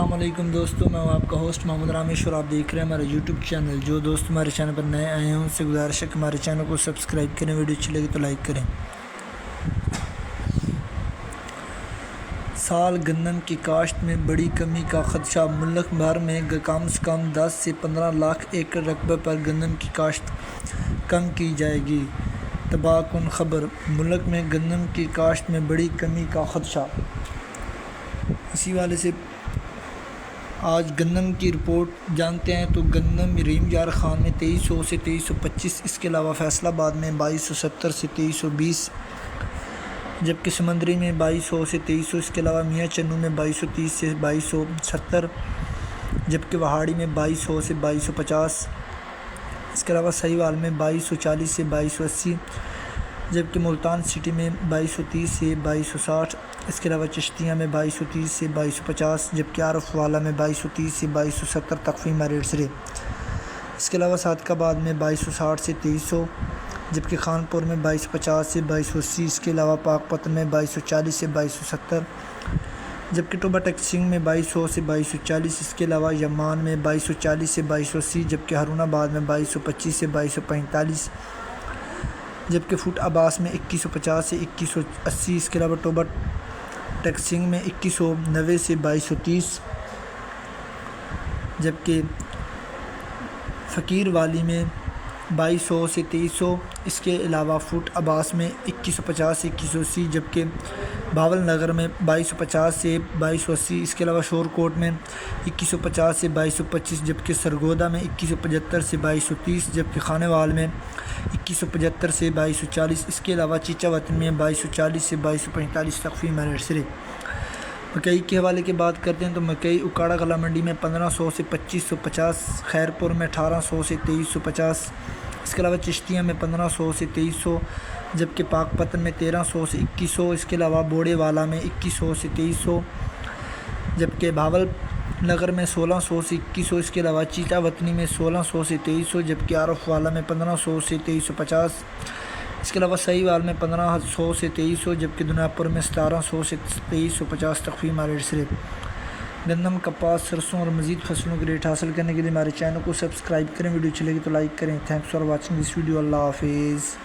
السلام علیکم دوستو، میں ہوں آپ کا ہوسٹ محمد رامیش اور آپ دیکھ رہے ہیں ہمارا یوٹیوب چینل۔ جو دوست ہمارے چینل پر نئے آئے ہیں ان سے گزارش ہے کہ ہمارے چینل کو سبسکرائب کریں، ویڈیو اچھی لگے تو لائک کریں۔ سال گندم کی کاشت میں بڑی کمی کا خدشہ، ملک بھر میں کم سے کم 10 سے 15 لاکھ ایکڑ رقبے پر گندم کی کاشت کم کی جائے گی۔ تباہ کن خبر، ملک میں گندم کی کاشت میں بڑی کمی کا خدشہ۔ اسی والے سے آج گندم کی رپورٹ جانتے ہیں تو گندم ریم یار خان میں 2300 سے 2325، اس کے علاوہ فیصل آباد میں 2270 سے 2320، جبکہ سمندری میں 2200 سے 2300، اس کے علاوہ میاں چنو میں 2230 سے 2270، جبکہ وہاڑی میں 2200 سے 2250، اس کے علاوہ سہیوال میں 2240 سے 2280، جبکہ ملتان سٹی میں 2230 سے 2260، اس کے علاوہ چشتیاں میں 2230 سے 2250، جبکہ عارف والا میں 2230 سے 2270 تخفیمہ ریٹ سے۔ اس کے علاوہ صادق آباد میں 2260 سے 2300، جبکہ خانپور میں 2250 سے 2280، اس کے علاوہ پاک پتن میں 2240 سے 2270، جبکہ ٹوبہ ٹیک سنگھ میں 2200 سے 2240، اس کے علاوہ یمان میں 2240 سے 2280، جبکہ ہارون آباد میں 2225 سے 2245، جبکہ فوٹ عباس میں 2150 سے 2180، اس کے علاوہ ٹوبہ ٹیک سنگھ میں 2190 سے 2230، جبکہ فقیر والی میں 2200 سے 2300، اس کے علاوہ فوٹ عباس میں 2150 سے 2180، جبکہ بھاول نگر میں 2250 سے 2280، اس کے علاوہ شور کوٹ میں 2150 سے 2225، جبکہ سرگودا میں 2175 سے 2230، جبکہ خانے وال میں 2175 سے 2240، اس کے علاوہ چیچا وطن میں 2240 سے 2245 تخفیمہ ریٹ سے۔ مکئی کے حوالے کی بات کرتے ہیں تو مکئی اکاڑا غلہ منڈی میں 1500 سے 2550، خیرپور میں 1800 سے 2350، اس کے علاوہ چشتیاں میں 1500 سے 2300، جبکہ پاک پتن میں 1300 سے 2100، اس کے علاوہ بوڑے والا میں 2100 سے 2300، جبکہ بھاول نگر میں 1600 سے 2100، اس کے علاوہ چیچا وطنی میں 1600 سے 2300، جبکہ عارف والا میں 1500 سے 2350، اس کے علاوہ سہیوال میں 1500 سے 2300، جبکہ دنیا پور میں 1700 سے 2350 تخفیمہ ریٹ سے۔ گندم، کپاس، سرسوں اور مزید فصلوں کے ریٹ حاصل کرنے کے لیے ہمارے چینل کو سبسکرائب کریں، ویڈیو اچھی لگی تو لائک کریں۔ Thanks for watching this video. اللہ حافظ۔